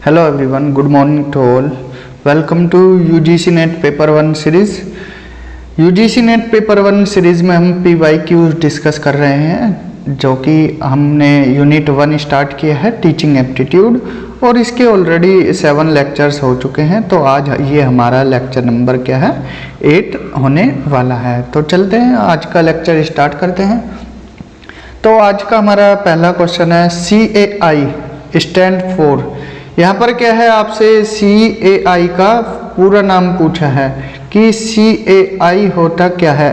Hello everyone, good morning to all. Welcome to UGC net paper 1 series. UGC net paper 1 series में हम PYQ discuss कर रहे हैं, जो कि हमने यूनिट 1 स्टार्ट किया है टीचिंग एप्टीट्यूड, और इसके ऑलरेडी 7 लेक्चर्स हो चुके हैं। तो आज ये हमारा लेक्चर नंबर क्या है, 8 होने वाला है। तो चलते हैं, आज का लेक्चर स्टार्ट करते हैं। तो आज का हमारा पहला क्वेश्चन है CAI स्टैंड फॉर। यहाँ पर क्या है, आपसे CAI का पूरा नाम पूछा है कि CAI होता क्या है।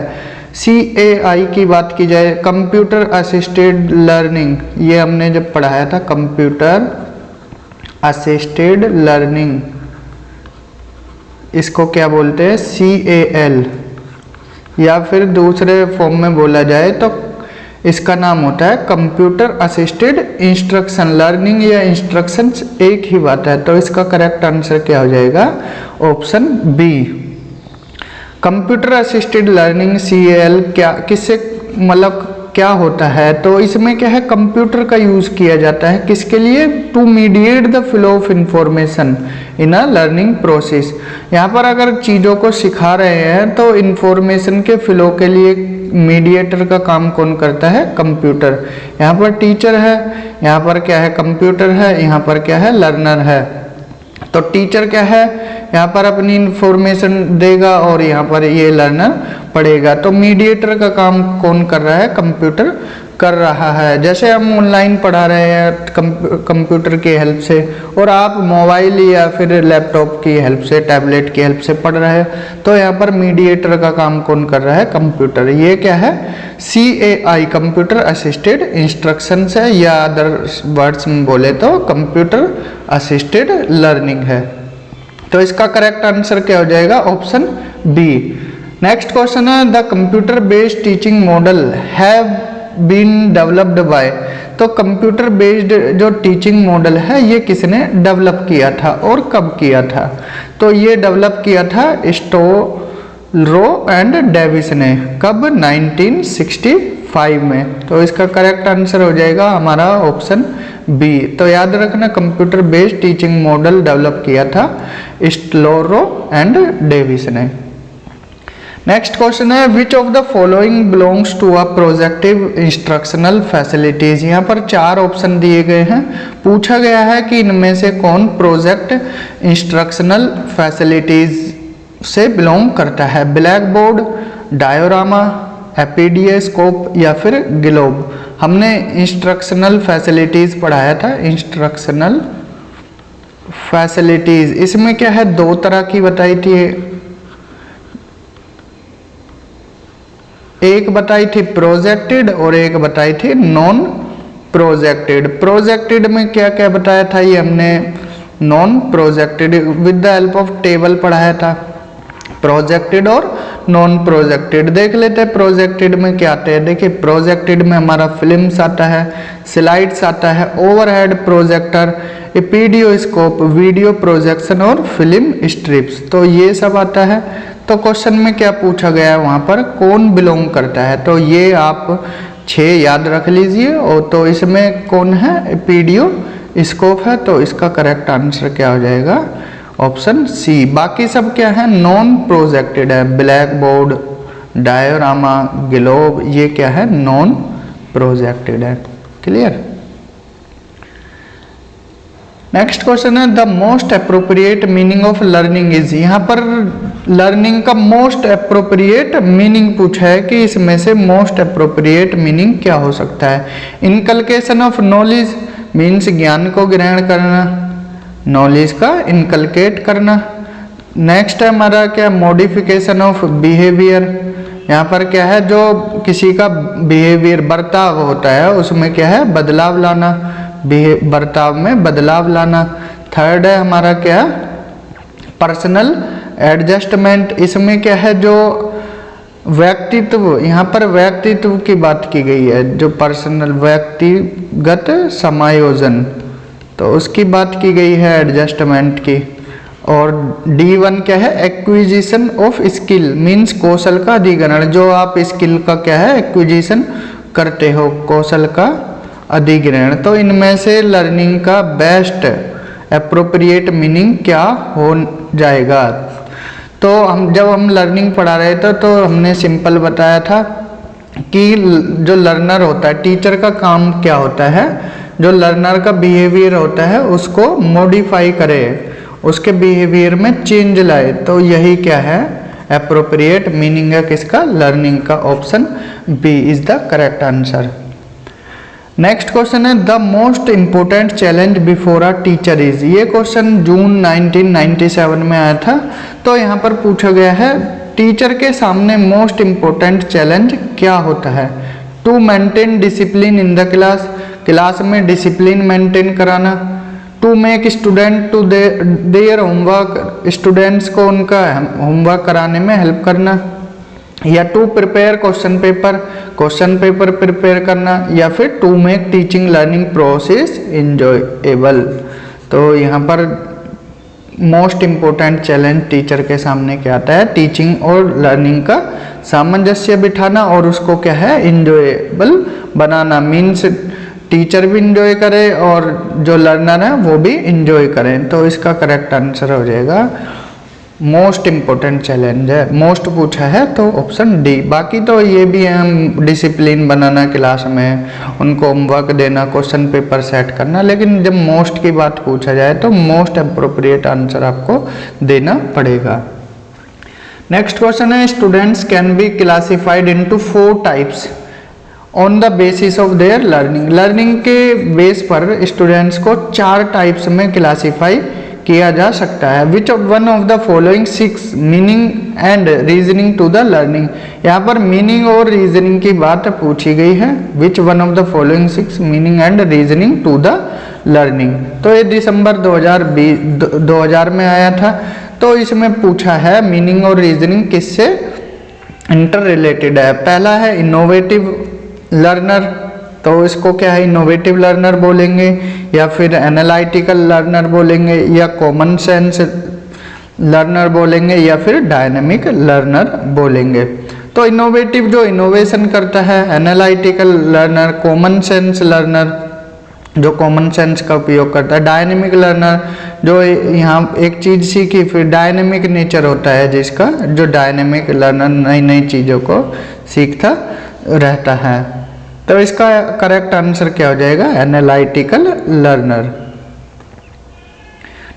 CAI की बात की जाए, कंप्यूटर असिस्टेड लर्निंग, ये हमने जब पढ़ाया था कंप्यूटर असिस्टेड लर्निंग, इसको क्या बोलते हैं CAL, या फिर दूसरे फॉर्म में बोला जाए तो इसका नाम होता है कंप्यूटर असिस्टेड इंस्ट्रक्शन लर्निंग, या इंस्ट्रक्शंस एक ही बात है। तो इसका करेक्ट आंसर क्या हो जाएगा, option B. Computer assisted learning CAL क्या, किससे मतलब क्या होता है, तो इसमें क्या है, कंप्यूटर का यूज किया जाता है किसके लिए, to mediate the flow of information in a learning process. यहाँ पर अगर चीज़ों को सिखा रहे हैं तो इंफॉर्मेशन के फ्लो के लिए मीडिएटर का काम कौन करता है, कंप्यूटर। यहाँ पर टीचर है, यहाँ पर क्या है, कंप्यूटर है, यहाँ पर क्या है, लर्नर है। तो टीचर क्या है, यहाँ पर अपनी इंफॉर्मेशन देगा और यहाँ पर ये लर्नर पढ़ेगा। तो मीडिएटर का काम कौन कर रहा है, कंप्यूटर कर रहा है। जैसे हम ऑनलाइन पढ़ा रहे हैं कंप्यूटर की हेल्प से, और आप मोबाइल या फिर लैपटॉप की हेल्प से, टैबलेट की हेल्प से पढ़ रहे हैं, तो यहाँ पर मीडिएटर का काम कौन कर रहा है, कंप्यूटर। ये क्या है, CAI कंप्यूटर असिस्टेड इंस्ट्रक्शन है, या अदर वर्ड्स में बोले तो कंप्यूटर असिस्टेड लर्निंग है। तो इसका करेक्ट आंसर क्या हो जाएगा, ऑप्शन बी। नेक्स्ट क्वेश्चन है, the computer based teaching model have been developed by. तो कंप्यूटर बेस्ड जो टीचिंग मॉडल है ये किसने डेवलप किया था और कब किया था, तो ये डेवलप किया था स्टोरो एंड डेविस ने। कब, 1965 में। तो इसका करेक्ट आंसर हो जाएगा हमारा ऑप्शन बी। तो याद रखना, computer based teaching model develop किया था स्टोरो एंड डेविस ने। नेक्स्ट क्वेश्चन है, which of the following belongs to a projective instructional facilities. यहाँ पर 4 ऑप्शन दिए गए हैं, पूछा गया है कि इनमें से कौन प्रोजेक्ट इंस्ट्रक्शनल फैसिलिटीज से बिलोंग करता है। ब्लैक बोर्ड, डायोरामा, एपीडीए स्कोप, या फिर ग्लोब। हमने इंस्ट्रक्शनल फैसिलिटीज पढ़ाया था, इंस्ट्रक्शनल फैसिलिटीज, इसमें क्या है, 2 तरह की बताई थी। एक बताई थी प्रोजेक्टेड और एक बताई थी नॉन प्रोजेक्टेड। प्रोजेक्टेड में क्या क्या बताया था, ये हमने non projected with the help of table पढ़ाया था। प्रोजेक्टेड और नॉन प्रोजेक्टेड देख लेते हैं। प्रोजेक्टेड में क्या आते हैं, देखिए प्रोजेक्टेड में हमारा फिल्म्स आता है, स्लाइड्स आता है, ओवरहेड प्रोजेक्टर, एपीडियोस्कोप, वीडियो प्रोजेक्शन और फिल्म स्ट्रिप्स, तो ये सब आता है। तो क्वेश्चन में क्या पूछा गया है, वहाँ पर कौन बिलोंग करता है, तो ये आप 6 याद रख लीजिए। और तो इसमें कौन है, एपीडियोस्कोप है। तो इसका करेक्ट आंसर क्या हो जाएगा, ऑप्शन सी। बाकी सब क्या है, नॉन प्रोजेक्टेड है। ब्लैक बोर्ड, डायोरामा, ग्लोब, ये क्या है, नॉन प्रोजेक्टेड है। क्लियर। नेक्स्ट क्वेश्चन है, the most appropriate meaning of learning is. यहाँ पर लर्निंग का मोस्ट अप्रोप्रिएट मीनिंग पूछा है कि इसमें से मोस्ट अप्रोप्रिएट मीनिंग क्या हो सकता है। इनकलकेशन ऑफ नॉलेज मीन्स ज्ञान को ग्रहण करना, नॉलेज का इनकलकेट करना। नेक्स्ट है हमारा क्या, मॉडिफिकेशन ऑफ बिहेवियर। यहाँ पर क्या है, जो किसी का बिहेवियर बर्ताव होता है उसमें क्या है, बदलाव लाना, बर्ताव में बदलाव लाना। थर्ड है हमारा क्या, पर्सनल एडजस्टमेंट। इसमें क्या है, जो व्यक्तित्व, यहाँ पर व्यक्तित्व की बात की गई है, जो पर्सनल व्यक्तिगत समायोजन, तो उसकी बात की गई है एडजस्टमेंट की। और D1 क्या है, एक्विजिशन ऑफ स्किल मीन्स कौशल का अधिग्रहण, जो आप स्किल का क्या है, एक्विजिशन करते हो, कौशल का अधिग्रहण। तो इनमें से लर्निंग का बेस्ट एप्रोप्रिएट मीनिंग क्या हो जाएगा। तो जब हम लर्निंग पढ़ा रहे थे तो हमने सिंपल बताया था कि जो लर्नर होता है, टीचर का काम क्या होता है, जो लर्नर का बिहेवियर होता है उसको मॉडिफाई करे, उसके बिहेवियर में चेंज लाए। तो यही क्या है, एप्रोप्रिएट मीनिंग है किसका, लर्निंग का। Option B is the correct answer. Next question है the most important challenge before a teacher is. ये क्वेश्चन जून 1997 में आया था। तो यहाँ पर पूछा गया है टीचर के सामने मोस्ट इम्पोर्टेंट चैलेंज क्या होता है। To maintain discipline in the class, class में डिसिप्लिन मेंटेन कराना। To make student to their homework, students को उनका होमवर्क कराने में हेल्प करना। या to prepare question paper prepare करना। या फिर to make teaching learning process enjoyable. तो यहाँ पर मोस्ट इम्पोर्टेंट चैलेंज टीचर के सामने क्या आता है, टीचिंग और लर्निंग का सामंजस्य बिठाना और उसको क्या है, इंजॉयबल बनाना। मीन्स टीचर भी इंजॉय करे और जो लर्नर है वो भी इंजॉय करें। तो इसका करेक्ट आंसर हो जाएगा मोस्ट इम्पोर्टेंट चैलेंज है, मोस्ट पूछा है तो ऑप्शन डी। बाकी तो ये भी है डिसिप्लिन बनाना क्लास में, उनको होमवर्क देना, क्वेश्चन पेपर सेट करना। लेकिन जब मोस्ट की बात पूछा जाए तो मोस्ट अप्रोप्रिएट आंसर आपको देना पड़ेगा। नेक्स्ट क्वेश्चन है students can be classified into 4 types on the basis of their learning. Learning के बेस पर स्टूडेंट्स को 4 टाइप्स में क्लासीफाई किया जा सकता है। Which one of the following 6 meaning and reasoning to the learning. यहाँ पर मीनिंग और रीजनिंग की बात पूछी गई है। Which one of the following 6 meaning and reasoning to the learning. तो ये दिसंबर 2000 में आया था। तो इसमें पूछा है मीनिंग और रीजनिंग किससे इंटर रिलेटेड है। पहला है इनोवेटिव लर्नर, तो इसको क्या है, इनोवेटिव लर्नर बोलेंगे या फिर एनालिटिकल लर्नर बोलेंगे या कॉमन सेंस लर्नर बोलेंगे या फिर डायनेमिक लर्नर बोलेंगे। तो इनोवेटिव जो इनोवेशन करता है, analytical learner, common sense learner जो कॉमन सेंस का उपयोग करता है, डायनेमिक लर्नर जो यहाँ एक चीज़ सीखी फिर डायनेमिक नेचर होता है जिसका, जो डायनेमिक लर्नर नई नई चीज़ों को सीखता रहता है। तो इसका करेक्ट आंसर क्या हो जाएगा, एनालिटिकल लर्नर।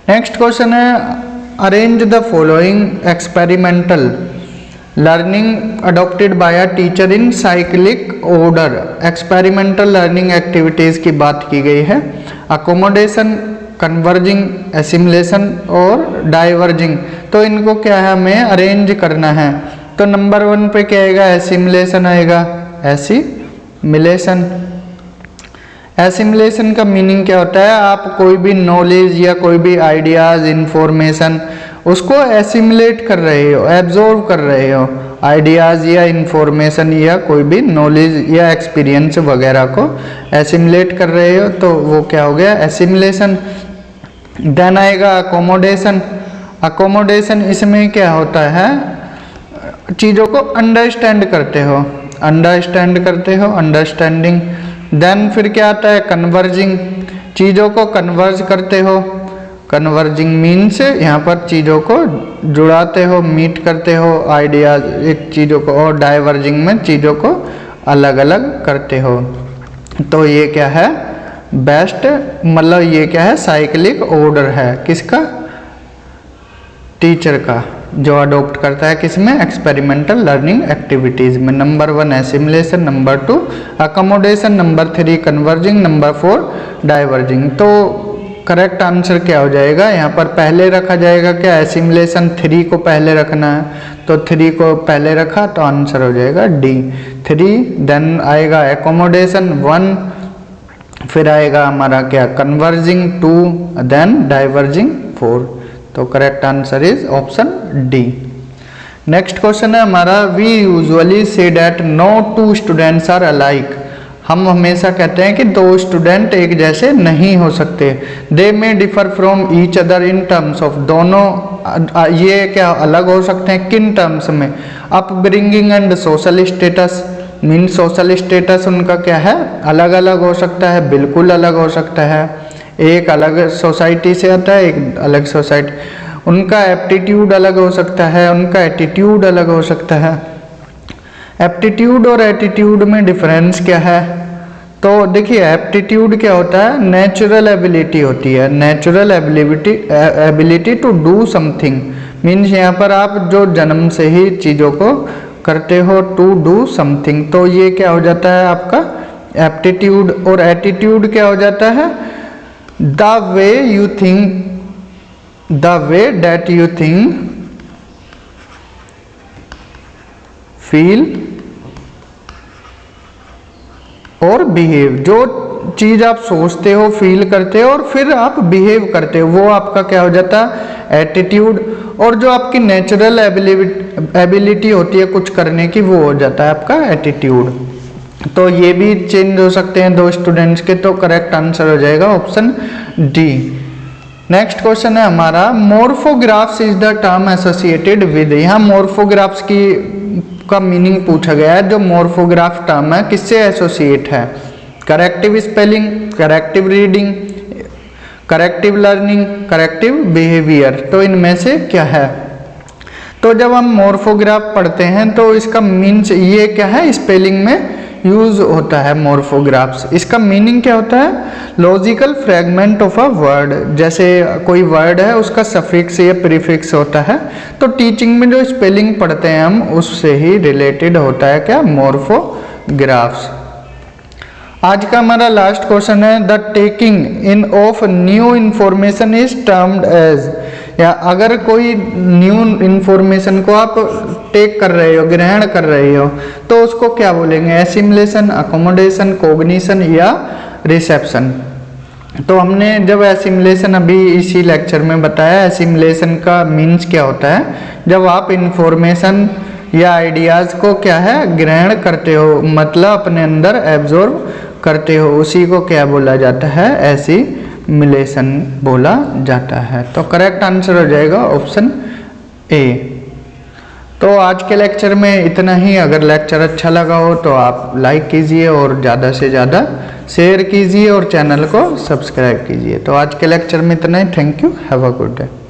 नेक्स्ट क्वेश्चन है arrange the following experimental learning adopted by a teacher in cyclic order. Experimental learning activities की बात की गई है। अकोमोडेशन, कन्वर्जिंग, एसिमुलेशन और डाइवर्जिंग। तो इनको क्या है, हमें अरेंज करना है। तो नंबर 1 पे क्या आएगा, एसिमुलेशन आएगा। एसिमुलेशन, एसिमुलेशन का मीनिंग क्या होता है, आप कोई भी नॉलेज या कोई भी आइडियाज, इंफॉर्मेशन उसको एसिमुलेट कर रहे हो, एब्जॉर्व कर रहे हो। आइडियाज या इंफॉर्मेशन या कोई भी नॉलेज या एक्सपीरियंस वगैरह को एसिमुलेट कर रहे हो, तो वो क्या हो गया, एसिमुलेशन। देन आएगा अकोमोडेशन। अकोमोडेशन इसमें क्या होता है, चीज़ों को अंडरस्टैंड करते हो, अंडरस्टैंडिंग। देन फिर क्या आता है, कन्वर्जिंग, चीज़ों को कन्वर्ज करते हो। कन्वर्जिंग मीन्स यहाँ पर चीज़ों को जुड़ाते हो, मीट करते हो आइडियाज एक चीज़ों को। और डाइवर्जिंग में चीज़ों को अलग अलग करते हो। तो ये क्या है, बेस्ट, मतलब ये क्या है, साइक्लिक ऑर्डर है किसका, टीचर का, जो अडॉप्ट करता है किसमें, एक्सपेरिमेंटल लर्निंग एक्टिविटीज़ में। Number 1 assimilation, number 2 accommodation, number 3 converging, number 4 diverging. तो करेक्ट आंसर क्या हो जाएगा, यहाँ पर पहले रखा जाएगा क्या, एसिमुलेशन 3 को पहले रखना है। तो 3 को पहले रखा तो आंसर हो जाएगा डी 3। देन आएगा एकोमोडेशन 1, फिर आएगा हमारा क्या, कन्वर्जिंग 2, देन डाइवर्जिंग 4। तो correct answer is option D. Next question है हमारा, we usually say that no 2 students are alike. हम हमेशा कहते हैं कि 2 स्टूडेंट एक जैसे नहीं हो सकते। दे में differ from each other in terms of, दोनों ये क्या अलग हो सकते हैं, किन टर्म्स में, upbringing and social status. Mean social status उनका क्या है, अलग अलग हो सकता है, बिल्कुल अलग हो सकता है। एक अलग सोसाइटी से आता है, एक अलग सोसाइटी, उनका एप्टीट्यूड अलग हो सकता है, उनका एटीट्यूड अलग हो सकता है। एप्टीट्यूड और एटीट्यूड में डिफरेंस क्या है? तो देखिए एप्टीट्यूड क्या होता है, नेचुरल एबिलिटी होती है, natural ability to do something, means यहाँ पर आप जो जन्म से ही चीज़ों को करते हो, टू डू समथिंग, तो ये क्या हो जाता है आपका एप्टीट्यूड। और एटीट्यूड क्या हो जाता है, the way you think, the way that you think, feel और बिहेव, जो चीज आप सोचते हो, फील करते हो और फिर आप बिहेव करते हो, वो आपका क्या हो जाता है एटीट्यूड। और जो आपकी नेचुरल एबिलिटी होती है कुछ करने की, वो हो जाता है आपका एटीट्यूड। तो ये भी चेंज हो सकते हैं दो स्टूडेंट्स के, तो करेक्ट आंसर हो जाएगा ऑप्शन डी। नेक्स्ट क्वेश्चन है हमारा, morphographs is the term associated with, यहाँ मोर्फोग्राफ्स की का मीनिंग पूछा गया है। जो मोर्फोग्राफ टर्म है किससे एसोसिएट है? Corrective spelling, corrective reading, corrective learning, corrective behaviour, तो इनमें से क्या है? तो जब हम मोर्फोग्राफ पढ़ते हैं तो इसका मीन्स ये क्या है, स्पेलिंग में यूज होता है मोर्फोग्राफ्स। इसका मीनिंग क्या होता है, logical fragment of a word, जैसे कोई वर्ड है उसका सफिक्स या प्रीफिक्स होता है, तो टीचिंग में जो स्पेलिंग पढ़ते हैं हम उससे ही रिलेटेड होता है क्या, मोर्फोग्राफ्स। आज का हमारा लास्ट क्वेश्चन है, the taking in of new information is termed as, या अगर कोई न्यू इंफॉर्मेशन को आप टेक कर रहे हो, ग्रहण कर रहे हो, तो उसको क्या बोलेंगे, एसिमिलेशन, अकोमोडेशन, कॉग्निशन या रिसेप्शन। तो हमने जब एसिमिलेशन अभी इसी लेक्चर में बताया, एसिमिलेशन का मीन्स क्या होता है, जब आप इंफॉर्मेशन या आइडियाज़ को क्या है ग्रहण करते हो, मतलब अपने अंदर एब्जॉर्ब करते हो, उसी को क्या बोला जाता है, एसिमिलेशन बोला जाता है। तो करेक्ट आंसर हो जाएगा ऑप्शन ए। तो आज के लेक्चर में इतना ही। अगर लेक्चर अच्छा लगा हो तो आप लाइक कीजिए और ज़्यादा से ज़्यादा शेयर कीजिए और चैनल को सब्सक्राइब कीजिए। तो आज के लेक्चर में इतना ही। Thank you, have a good day.